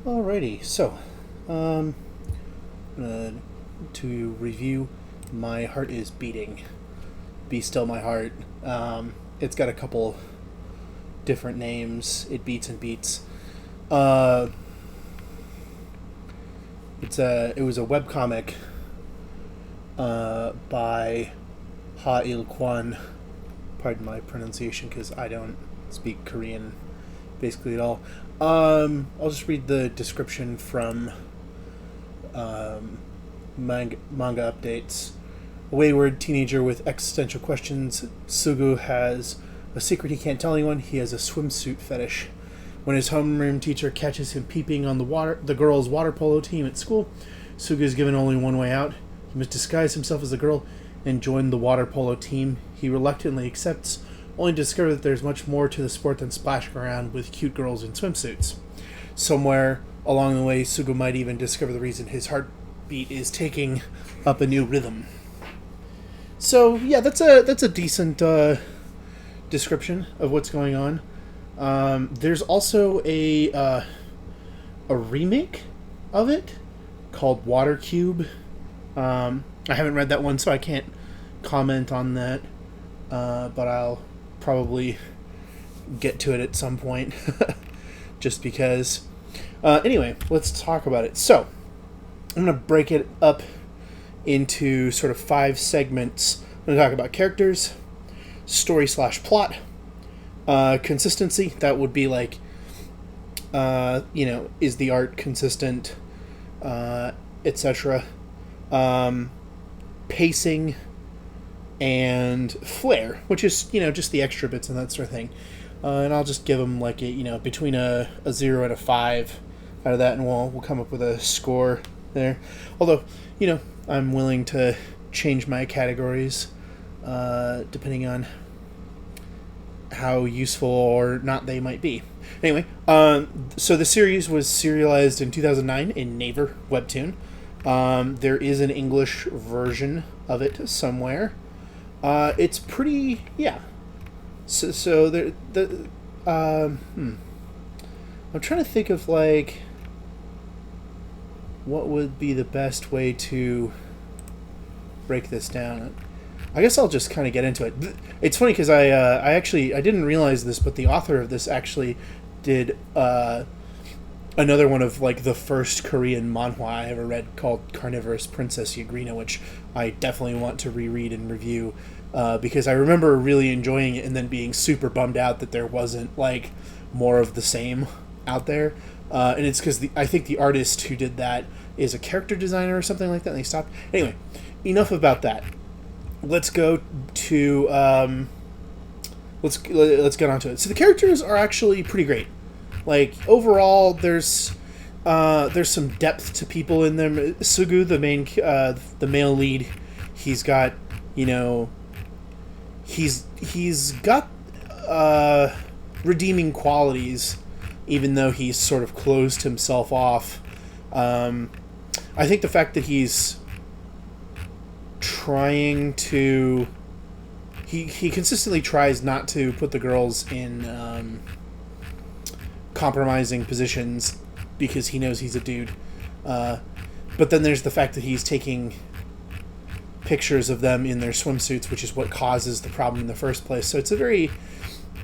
Alrighty, so um, uh, to review, My Heart is Beating. Be Still My Heart. It's got a couple different names. It beats and beats. Uh, it was a webcomic by Ha Il Kwan. Pardon my pronunciation because I don't speak Korean basically at all. I'll just read the description from manga updates. A wayward teenager with existential questions, Sugu has a secret he can't tell anyone. He has a swimsuit fetish. When his homeroom teacher catches him peeping on the girls' water polo team at school, Sugu is given only one way out. He must disguise himself as a girl and join the water polo team. He reluctantly accepts, only to discover that there's much more to the sport than splashing around with cute girls in swimsuits. Somewhere along the way, Sugu might even discover the reason his heartbeat is taking up a new rhythm. So yeah, that's a decent description of what's going on. There's also a remake of it called Water Cube. I haven't read that one, so I can't comment on that. But I'll probably get to it at some point, just because. Anyway, let's talk about it. So, I'm going to break it up into sort of 5 segments. I'm going to talk about characters, story/plot, consistency. That would be like, is the art consistent, etc. Pacing, and flair, which is just the extra bits and that sort of thing. And I'll just give them like between a 0 and a 5 out of that, and we'll come up with a score there. Although I'm willing to change my categories depending on how useful or not they might be. Anyway, so the series was serialized in 2009 in Naver Webtoon. There is an English version of it somewhere. It's pretty, yeah. So I'm trying to think of like what would be the best way to break this down. I guess I'll just kind of get into it. It's funny because I didn't realize this, but the author of this actually did another one of like the first Korean manhwa I ever read called Carnivorous Princess Yagrina, which I definitely want to reread and review because I remember really enjoying it and then being super bummed out that there wasn't like more of the same out there. And it's because I think the artist who did that is a character designer or something like that, and they stopped. Anyway, enough about that. Let's go to let's get onto it. So the characters are actually pretty great. Like overall, there's some depth to people in them. Sugu, the male lead, he's got he's got redeeming qualities, even though he's sort of closed himself off. I think the fact that he's trying to he consistently tries not to put the girls in compromising positions because he knows he's a dude. But then there's the fact that he's taking pictures of them in their swimsuits, which is what causes the problem in the first place. So it's a very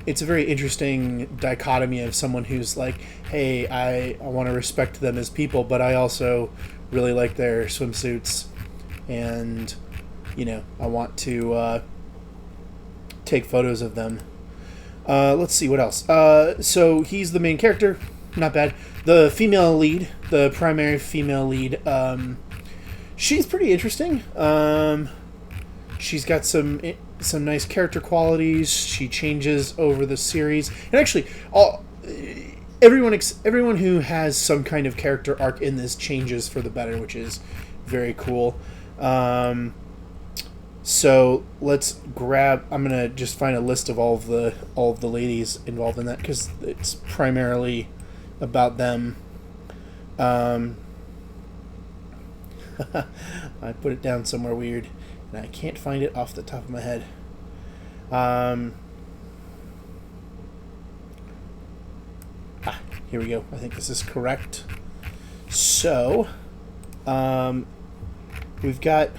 interesting dichotomy of someone who's like, hey, I want to respect them as people, but I also really like their swimsuits, and I want to take photos of them. Let's see what else. So he's the main character, not bad. The female lead, the primary female lead, she's pretty interesting. She's got some nice character qualities. She changes over the series, and actually, everyone who has some kind of character arc in this changes for the better, which is very cool. So let's grab. I'm gonna just find a list of all of the ladies involved in that because it's primarily about them. I put it down somewhere weird, and I can't find it off the top of my head. Here we go. I think this is correct. So, we've got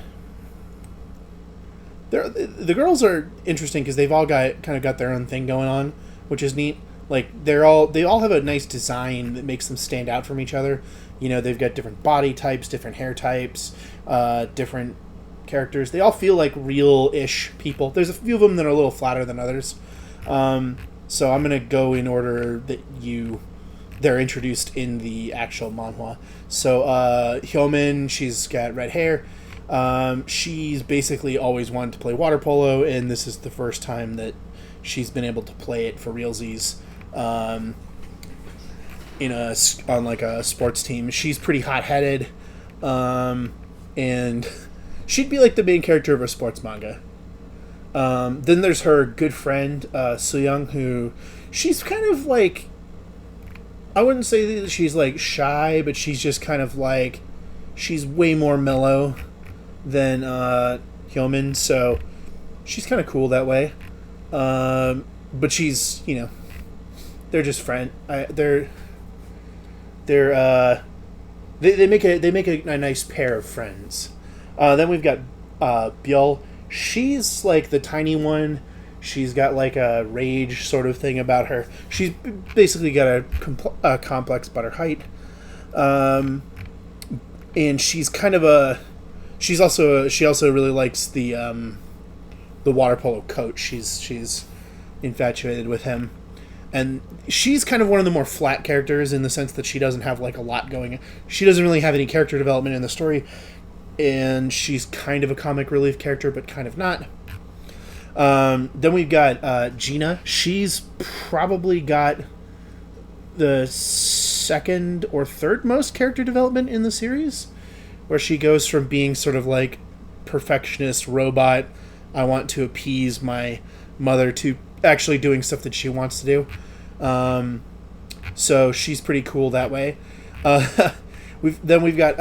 the girls are interesting because they've all got their own thing going on, which is neat. Like they all have a nice design that makes them stand out from each other. You know, they've got different body types, different hair types, different characters. They all feel like real-ish people. There's a few of them that are a little flatter than others. So I'm gonna go in order that they're introduced in the actual manhwa. So Hyomin, she's got red hair. She's basically always wanted to play water polo, and this is the first time that she's been able to play it for realsies. On like a sports team. She's pretty hot-headed, and she'd be like the main character of a sports manga. Then there's her good friend Soo-young, who she's kind of like, I wouldn't say that she's like shy, but she's just kind of like, she's way more mellow than Hyomin, so she's kind of cool that way. But she's, they're just friend. They make a nice pair of friends. Then we've got Byul. She's like the tiny one. She's got like a rage sort of thing about her. She's basically got a complex about her height. And she's kind of she also really likes the water polo coach. She's infatuated with him. And she's kind of one of the more flat characters in the sense that she doesn't have like a lot going on. She doesn't really have any character development in the story, and she's kind of a comic relief character, but kind of not. Then we've got Gina. She's probably got the second or third most character development in the series, where she goes from being sort of like perfectionist robot, I want to appease my mother, to actually doing stuff that she wants to do. So she's pretty cool that way. We've got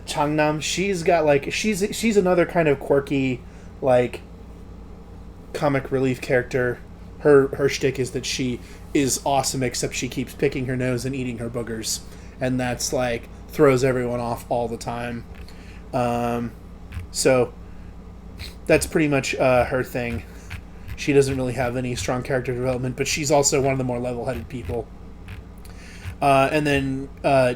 Changnam. She's got like she's another kind of quirky like comic relief character. Her shtick is that she is awesome, except she keeps picking her nose and eating her boogers, and that's like throws everyone off all the time. So that's pretty much her thing. She doesn't really have any strong character development, but she's also one of the more level-headed people. And then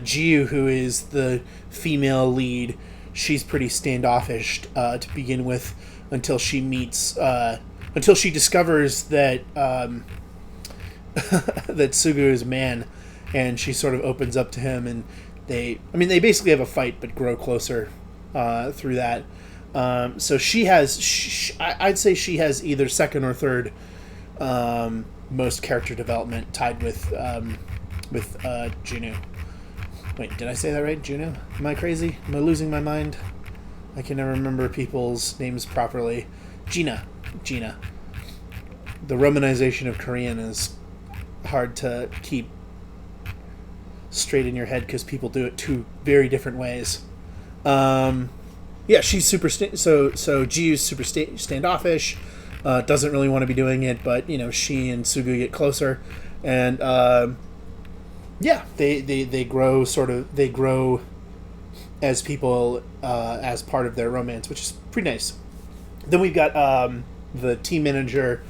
Jiu, who is the female lead, she's pretty standoffish to begin with until she discovers that that Sugu is a man, and she sort of opens up to him, and they basically have a fight, but grow closer through that. So I'd say she has either second or third most character development, tied with Juno. Wait, did I say that right? Juno? Am I crazy? Am I losing my mind? I can never remember people's names properly. Gina. The romanization of Korean is hard to keep straight in your head because people do it two very different ways. Yeah, she's super. So Jiu's super standoffish. Doesn't really want to be doing it, but she and Sugu get closer, and they grow They grow as people as part of their romance, which is pretty nice. Then we've got the team manager,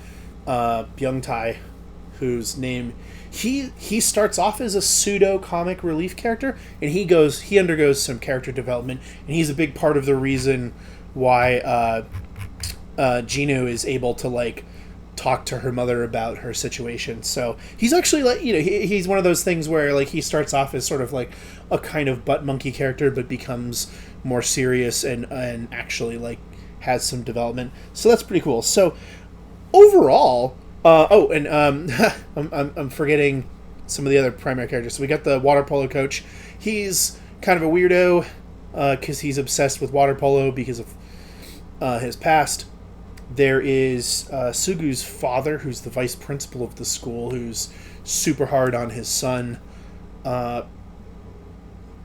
Byung Tae, whose name he starts off as a pseudo comic relief character, and he undergoes some character development, and he's a big part of the reason why Gino is able to like talk to her mother about her situation. So he's actually like he's one of those things where like he starts off as sort of like a kind of butt monkey character, but becomes more serious and actually like has some development. So that's pretty cool. So overall. I'm forgetting some of the other primary characters. So we got the water polo coach. He's kind of a weirdo because he's obsessed with water polo because of his past. There is Sugu's father, who's the vice principal of the school, who's super hard on his son,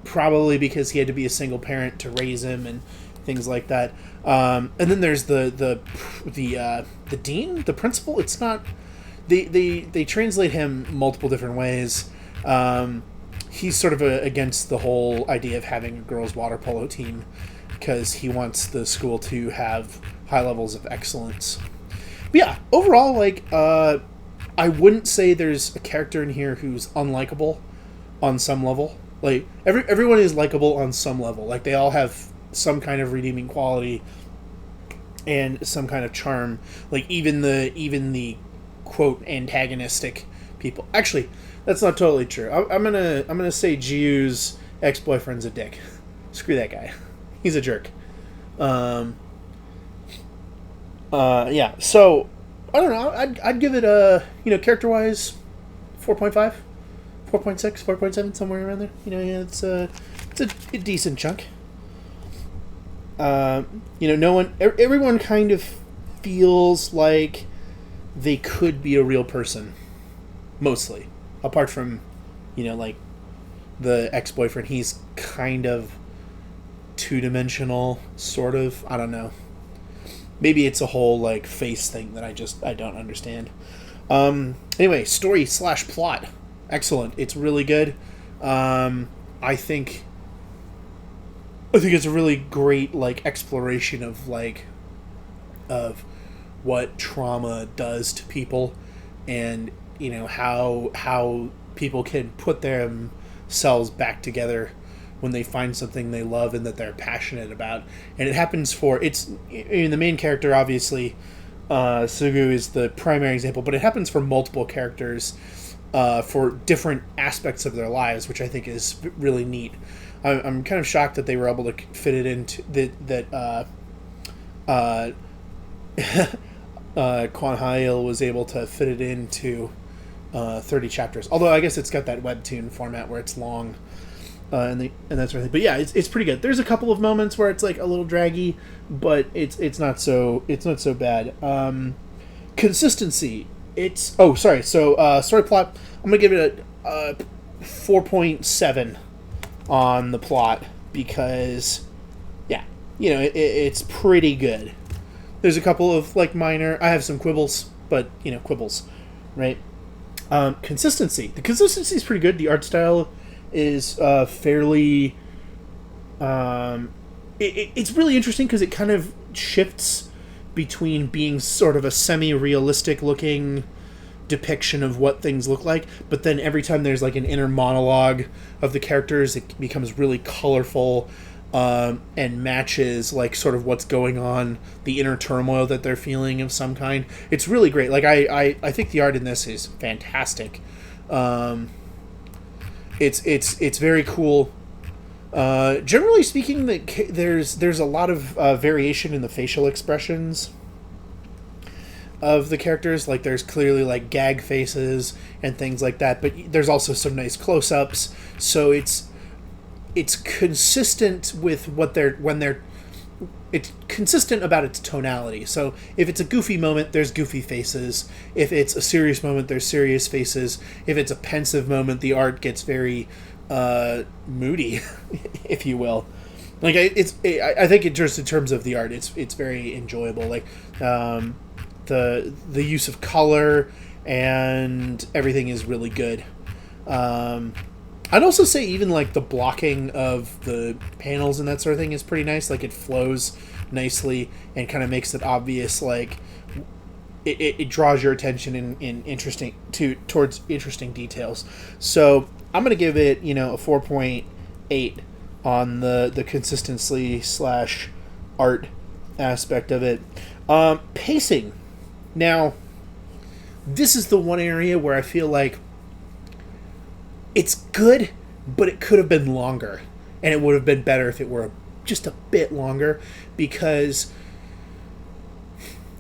probably because he had to be a single parent to raise him and things like that. And then there's the dean, the principal. It's not they translate him multiple different ways. he's sort of against the whole idea of having a girls' water polo team because he wants the school to have high levels of excellence. But yeah, overall, like, I wouldn't say there's a character in here who's unlikable on some level. Like, everyone is likable on some level. Like, they all have some kind of redeeming quality and some kind of charm. Like, even the quote antagonistic people. Actually, that's not totally true. I'm gonna say Jiu's ex-boyfriend's a dick. Screw that guy. He's a jerk. Yeah. So I don't know. I'd give it a, character-wise, 4.5, 4.6, 4.7, somewhere around there. Yeah, it's a decent chunk. Everyone kind of feels like they could be a real person, mostly. Apart from, like, the ex-boyfriend, he's kind of two-dimensional, sort of. I don't know. Maybe it's a whole, like, face thing that I don't understand. Anyway, story/plot. Excellent. It's really good. I think it's a really great, like, exploration of what trauma does to people, and how people can put themselves back together when they find something they love and that they're passionate about. And it happens the main character, obviously, Sugu is the primary example, but it happens for multiple characters for different aspects of their lives, which I think is really neat. I'm kind of shocked that they were able to fit it into Kwan Ha-il was able to fit it into 30 chapters. Although I guess it's got that webtoon format where it's long, and that sort of thing. But yeah, it's pretty good. There's a couple of moments where it's like a little draggy, but it's not so bad. Consistency. Story plot. I'm gonna give it a 4.7 on the plot because, yeah, it's pretty good. There's a couple of, like, minor. I have some quibbles, but quibbles, right? Consistency. The consistency is pretty good. The art style is fairly. It's really interesting because it kind of shifts between being sort of a semi-realistic looking depiction of what things look like, but then every time there's like an inner monologue of the characters, it becomes really colorful and matches like sort of what's going on, the inner turmoil that they're feeling of some kind. It's really great. Like I think the art in this is fantastic. It's very cool. Generally speaking, there's a lot of variation in the facial expressions of the characters. Like, there's clearly like gag faces and things like that, but there's also some nice close-ups. So it's consistent with it's consistent about its tonality. So if it's a goofy moment, there's goofy faces. If it's a serious moment, there's serious faces. If it's a pensive moment, the art gets very moody, if you will. Like, I think it just in terms of the art, it's very enjoyable. Like, the use of color and everything is really good. I'd also say even like the blocking of the panels and that sort of thing is pretty nice. Like, it flows nicely and kind of makes it obvious. Like, it draws your attention towards interesting details. So I'm gonna give it a 4.8 on the consistency / art aspect of it. Pacing. Now, this is the one area where I feel like it's good, but it could have been longer, and it would have been better if it were just a bit longer, because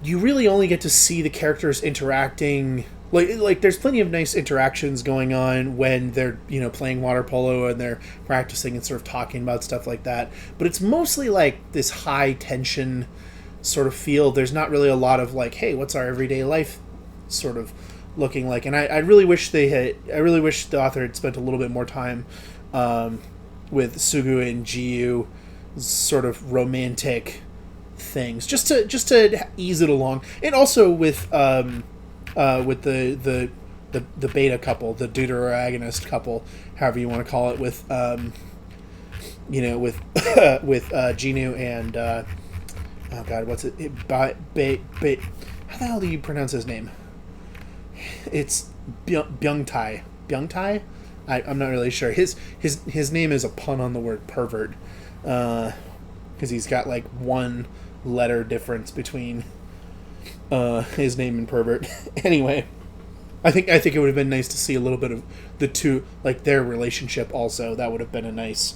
you really only get to see the characters interacting. Like there's plenty of nice interactions going on when they're playing water polo and they're practicing and sort of talking about stuff like that, but it's mostly like this high tension sort of feel. There's not really a lot of like, hey, what's our everyday life sort of looking like. And I really wish the author had spent a little bit more time with Sugu and Jiu sort of romantic things, just to ease it along. And also with the the beta couple, the deuteragonist couple, however you want to call it, with with with Genu and oh god, what's it? How the hell do you pronounce his name? It's Byung-tai. Byung-tai? I'm not really sure. His name is a pun on the word pervert, because he's got like one letter difference between his name and pervert. Anyway, I think it would have been nice to see a little bit of the two, like their relationship. Also, that would have been a nice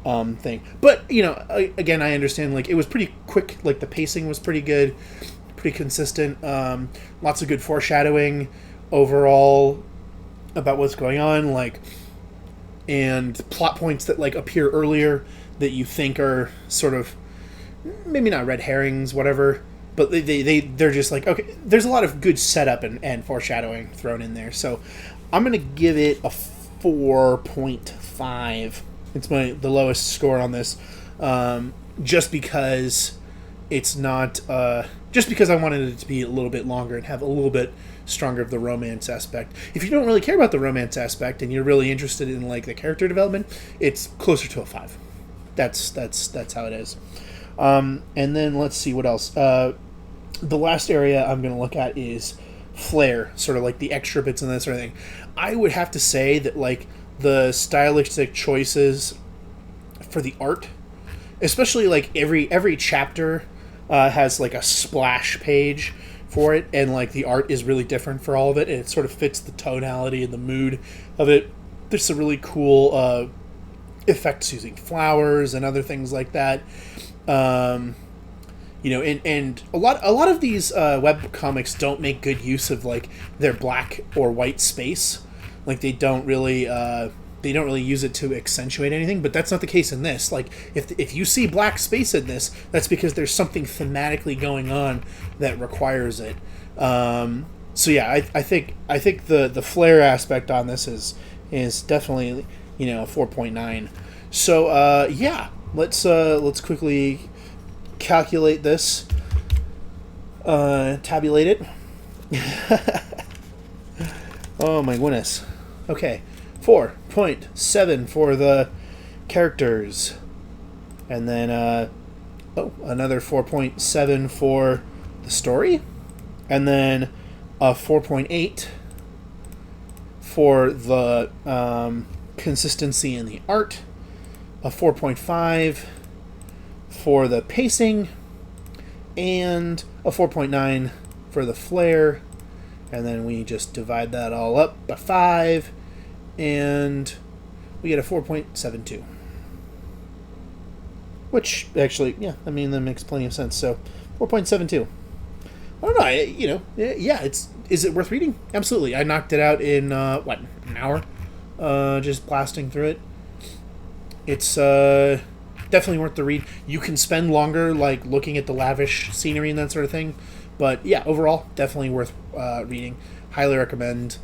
thing. But again, I understand. Like it was pretty quick. Like the pacing was pretty good, pretty consistent. Lots of good foreshadowing overall about what's going on. Like, and plot points that like appear earlier that you think are sort of maybe not red herrings, whatever. But they're just like, okay, there's a lot of good setup and foreshadowing thrown in there. So I'm going to give it a 4.5. It's the lowest score on this, just because it's not, just because I wanted it to be a little bit longer and have a little bit stronger of the romance aspect. If you don't really care about the romance aspect and you're really interested in like the character development, it's closer to a 5. That's how it is. And then let's see what else. The last area I'm going to look at is Flair, sort of like the extra bits and that sort of thing. I would have to say that like the stylistic choices for the art, especially like every chapter has like a splash page for it, and like the art is really different for all of it, and it sort of fits the tonality and the mood of it. There's some really cool effects using flowers and other things like that. And a lot of these web comics don't make good use of like their black or white space. Like they don't really use it to accentuate anything. But that's not the case in this. Like if you see black space in this, that's because there's something thematically going on that requires it. So yeah, I think the Flair aspect on this is definitely 4.9. So yeah, let's quickly calculate this, tabulate it. Oh my goodness. Okay, 4.7 for the characters, and then another 4.7 for the story, and then a 4.8 for the consistency in the art, a 4.5 for the pacing, and a 4.9 for the flair, and then we just divide that all up by 5, and we get a 4.72. Which, actually, yeah, I mean, that makes plenty of sense. So, 4.72. I don't know, yeah, is it worth reading? Absolutely. I knocked it out in, an hour? Just blasting through it. It's, definitely worth the read. You can spend longer, like, looking at the lavish scenery and that sort of thing. But, yeah, overall, definitely worth reading. Highly recommend.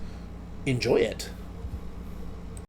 Enjoy it.